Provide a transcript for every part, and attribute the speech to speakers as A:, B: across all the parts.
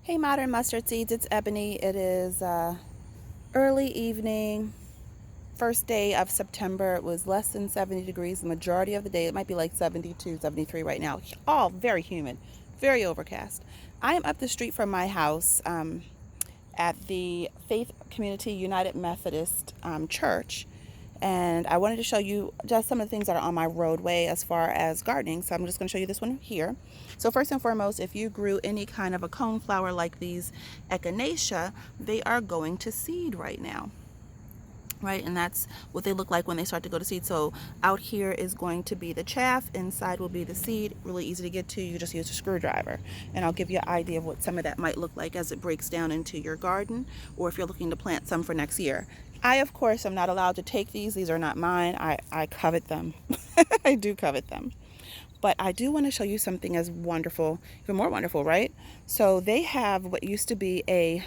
A: Hey Modern Mustard Seeds, it's Ebony. It is early evening, first day of September. It was less than 70 degrees the majority of the day. It might be like 72, 73 right now. All very humid, very overcast. I am up the street from my house at the Faith Community United Methodist Church. And I wanted to show you just some of the things that are on my roadway as far as gardening. So I'm just going to show you this one here. So first and foremost, if you grew any kind of a coneflower like these echinacea, they are going to seed right now. Right, and that's what they look like when they start to go to seed. So out here is going to be the chaff, inside will be the seed. Really easy to get to. You just use a screwdriver, and I'll give you an idea of what some of that might look like as it breaks down into your garden, or if you're looking to plant some for next year. I, of course, am not allowed to take these are not mine. I covet them. I do covet them. But I do want to show you something as wonderful, even more wonderful, right? So they have what used to be a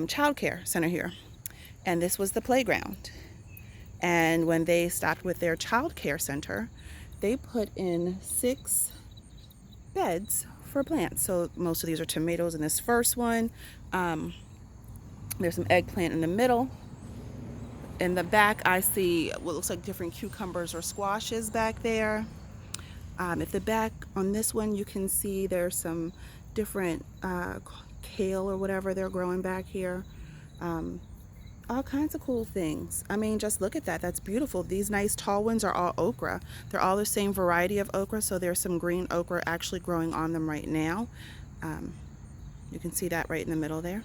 A: child care center here. And this was the playground. And when they stopped with their child care center, they put in 6 beds for plants. So most of these are tomatoes in this first one. There's some eggplant in the middle. In the back, I see what looks like different cucumbers or squashes back there. At the back on this one, you can see there's some different kale or whatever they're growing back here. All kinds of cool things. I mean, just look at that. That's beautiful. These nice tall ones are all okra. They're all the same variety of okra, so there's some green okra actually growing on them right now. You can see that right in the middle there.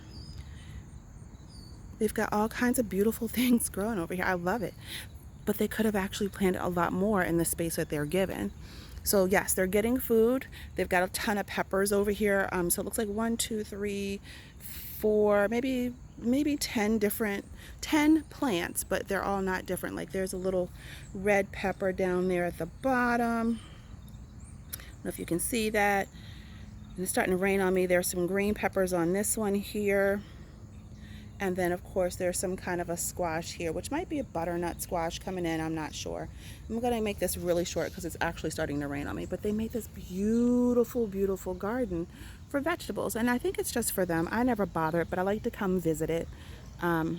A: They've got all kinds of beautiful things growing over here. I love it. But they could have actually planted a lot more in the space that they're given. So yes, they're getting food. They've got a ton of peppers over here. So it looks like 1, 2, 3, 4, maybe 10 plants, but they're all not different. Like there's a little red pepper down there at the bottom. I don't know if you can see that. And it's starting to rain on me. There's some green peppers on this one here. And then of course there's some kind of a squash here, which might be a butternut squash coming in, I'm not sure. I'm gonna make this really short because it's actually starting to rain on me. But they made this beautiful, beautiful garden for vegetables. And I think it's just for them. I never bother it, but I like to come visit it. Yeah,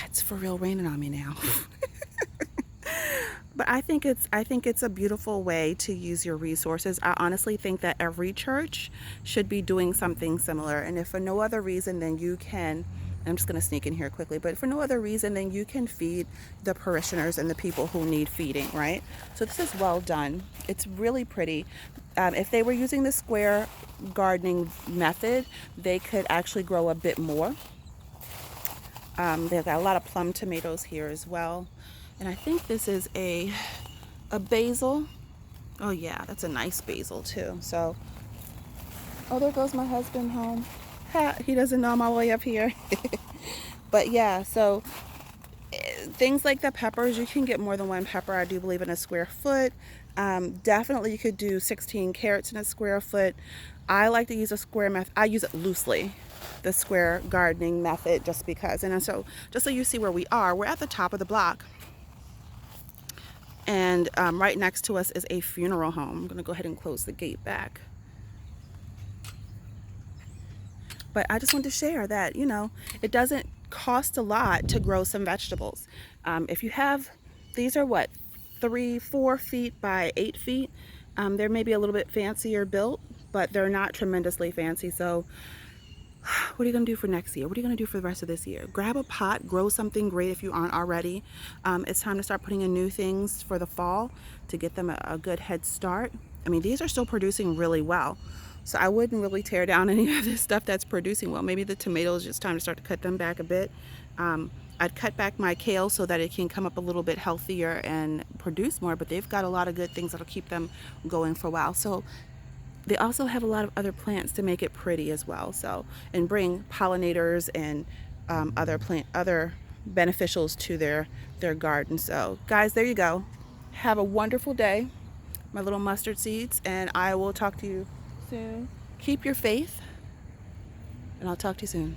A: it's for real raining on me now. But I think it's a beautiful way to use your resources. I honestly think that every church should be doing something similar. And if for no other reason, then you can, I'm just going to sneak in here quickly, but for no other reason, then you can feed the parishioners and the people who need feeding, right? So this is well done. It's really pretty. If they were using the square gardening method, they could actually grow a bit more. They've got a lot of plum tomatoes here as well. And I think this is a basil. Oh yeah, that's a nice basil too. So, oh, there goes my husband home. He doesn't know I'm all the way up here. But yeah, so things like the peppers, you can get more than one pepper, I do believe, in a square foot. Definitely you could do 16 carrots in a square foot. I like to use a square method. I use it loosely, the square gardening method, just because. And so just so you see where we are, we're at the top of the block. And right next to us is a funeral home. I'm going to go ahead and close the gate back. But I just wanted to share that, you know, it doesn't cost a lot to grow some vegetables. If you have, these are what, 3-4 feet by 8 feet. They're maybe a little bit fancier built, but they're not tremendously fancy. So what are you going to do for next year? What are you going to do for the rest of this year? Grab a pot, grow something great if you aren't already. It's time to start putting in new things for the fall to get them a good head start. I mean, these are still producing really well. So I wouldn't really tear down any of this stuff that's producing well. Maybe the tomatoes, just time to start to cut them back a bit. I'd cut back my kale so that it can come up a little bit healthier and produce more, but they've got a lot of good things that'll keep them going for a while. So they also have a lot of other plants to make it pretty as well. So, and bring pollinators and other beneficials to their garden. So guys, there you go. Have a wonderful day, my little mustard seeds, and I will talk to you soon. Keep your faith, and I'll talk to you soon.